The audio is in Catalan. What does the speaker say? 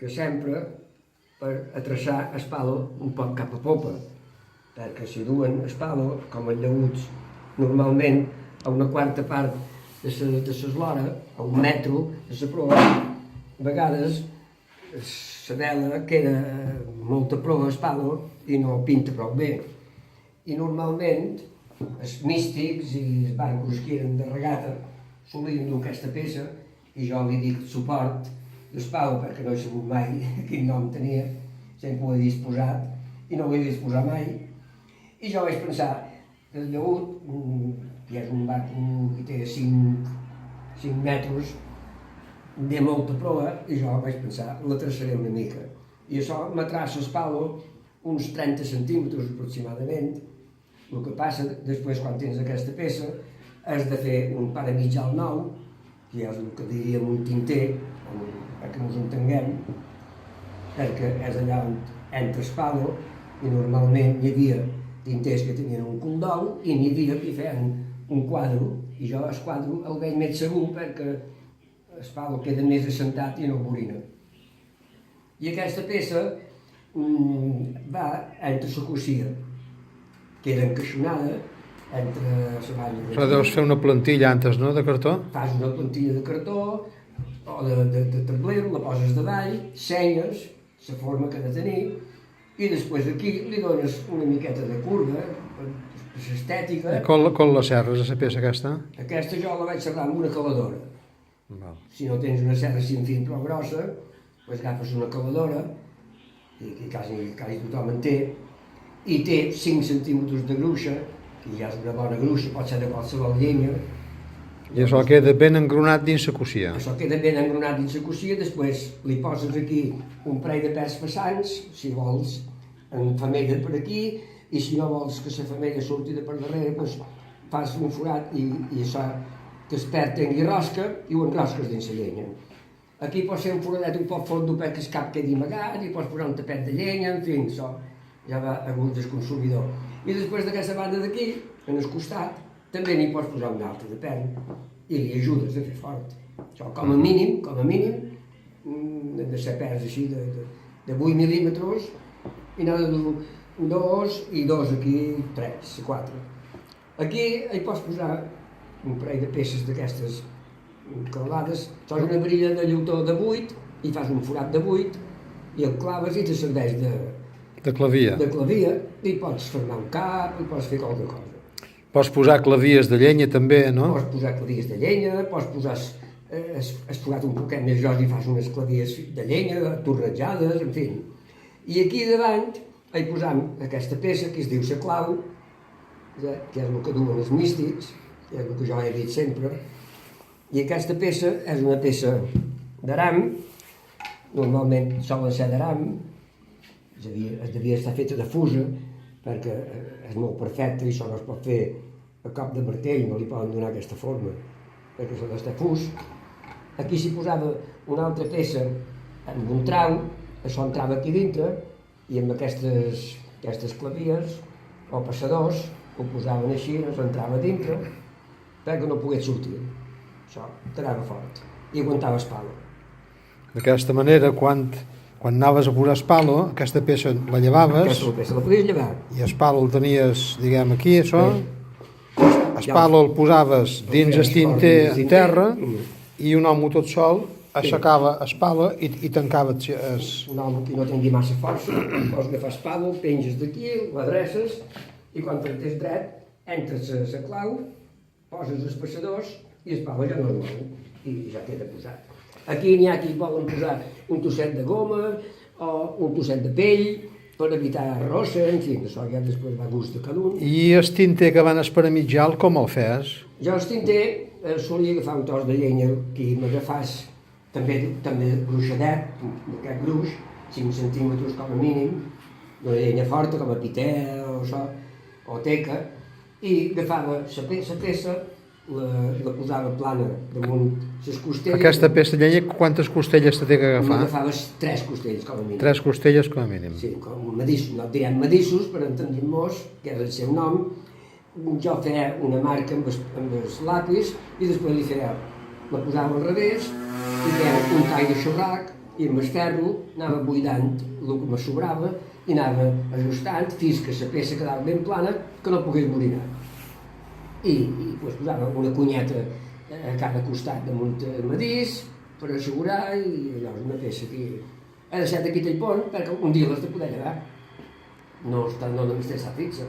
que sempre per atraçar el palo un poc cap a popa, perquè si duen el palo, com els llaüts, normalment a una quarta part de l'eslora, a un metro de la proa, a vegades la vela queda molta proa al palo i no pinta prou bé. I normalment els místics i els barcos que eren de regata solien dur aquesta peça, i jo li dic suport del palo perquè no he sabut mai quin nom tenia, sempre ho he disposat i no ho he disposat mai. I jo vaig pensar que el llaüt, que és un barco que té 5 metres, de molta proa, i jo vaig pensar, la traçaré una mica. I això m'atraça el palo uns 30 centímetres aproximadament. El que passa després, quan tens aquesta peça, és de fer un pare mitjal nou, que és el que diríem un tinter, perquè ens entenguem, perquè és allà on entra el palo, i normalment hi havia tinters que tenien un condol i n'hi havia que feien un quadre, i jo el quadre el veig més segur perquè el palo queda més assentat i no borina. I aquesta peça va entre la cosia, que era encaixonada entre la banya. Però deus fer una plantilla antes, no?, de cartó? Fas una plantilla de cartó o de tablero, la poses davall, senyes la forma que ha de tenir, i després aquí li dones una miqueta de curva, per l'estètica. Com la serres, la peça aquesta? Aquesta jo la vaig serrar amb una caladora. Val. Si no tens una serra sin fin prou grossa, doncs agafes una caladora, i quasi tothom en té, i té 5 centímetres de gruixa, que ja és una bona gruixa, pot ser de qualsevol llenya. I això queda ben engronat dins la cosia. Això queda ben engronat dins la cosia, després li poses aquí un parell de pèls passants, si vols en femella per aquí, i si no vols que la femella surti de per darrere, doncs fas un forat i això que es perd tingui rosca i ho enrosques dins la llenya. Aquí pots fer un foradet un poc fondo perquè el cap quedi amagat, i pots posar un tapet de llenya, en fi, això ja va a gust del consumidor. I després d'aquesta banda d'aquí, en el costat, també n'hi pots posar un altre de pèl i li ajudes a fer fort. Això com a mínim, han de ser pèls així de 8 mil·límetres i n'ha de dur 2 i 2 aquí, 3, 4. Aquí hi pots posar un parell de peces d'aquestes clavades. Això és una brilla de llautó de 8 i fas un forat de 8 i el claves i te serveix De clavia. de clavia i pots formar un cap i pots fer qualque cosa. Pots posar clavies de llenya també, no? Pots posar clavies de llenya, pots posar esforat un poquet més gros i fas unes clavies de llenya, torrejades, en fi. I aquí davant hi posam aquesta peça que es diu la clau, que és el que duen els místics, que és el que jo he dit sempre, i aquesta peça és una peça d'aram, normalment solen ser d'aram, es devia estar feta de fusa, perquè és molt perfecte i això no es pot fer a cop de martell, no li poden donar aquesta forma, perquè s'ha d'estar fus. Aquí s'hi posava una altra peça amb un trau, això entrava aquí dintre, i amb aquestes clavies o passadors ho posaven així, ens entrava dintre, perquè no pogués sortir. Això t'anava fort i aguantava el palo. D'aquesta manera, quan anaves a posar el palo, aquesta peça la llevaves. Aquesta peça la podies llevar. I el palo el tenies, diguem, aquí, això. El palo el posaves dins el tinter en terra i un home tot sol aixecava el palo i tancava el... Un home que no tingui massa força, pots agafar el palo, el penges d'aquí, l'adreces i quan te'n tens dret, entres a la clau, poses els passadors i el palo ja no es mou i ja queda posat. Aquí n'hi ha qui volen posar un trosset de goma o un trosset de pell per evitar rossa, en fi, això ja després va a gust de cada un. I el tinter que van esparamidjar, com el fes? Jo el tinter solia agafar un tros de llenya que m'agafàs també gruixadet, d'aquest gruix, 5 centímetres com a mínim, d'una llenya forta com a piter o això, o teca, i agafava la peça, la posava plana damunt les costelles. Aquesta peça de llenya, quantes costelles te té que agafar? M'agafaves 3 costelles com a mínim. 3 costelles com a mínim. Sí, com medissos, no direm medissos, per entendre-nos, que és el seu nom. Jo feia una marca amb els lapis i després li feia, la posava al revés i feia un tall de xorrac i amb el ferro anava buidant el que me sobrava i anava ajustant fins que la peça quedava ben plana que no pogués morinar. I pues, posava una cunyeta a cada costat damunt el madís per assegurar i allò és una peça que he deixat aquí el pont perquè un dia l'has de poder llevar. No només té estar fixa.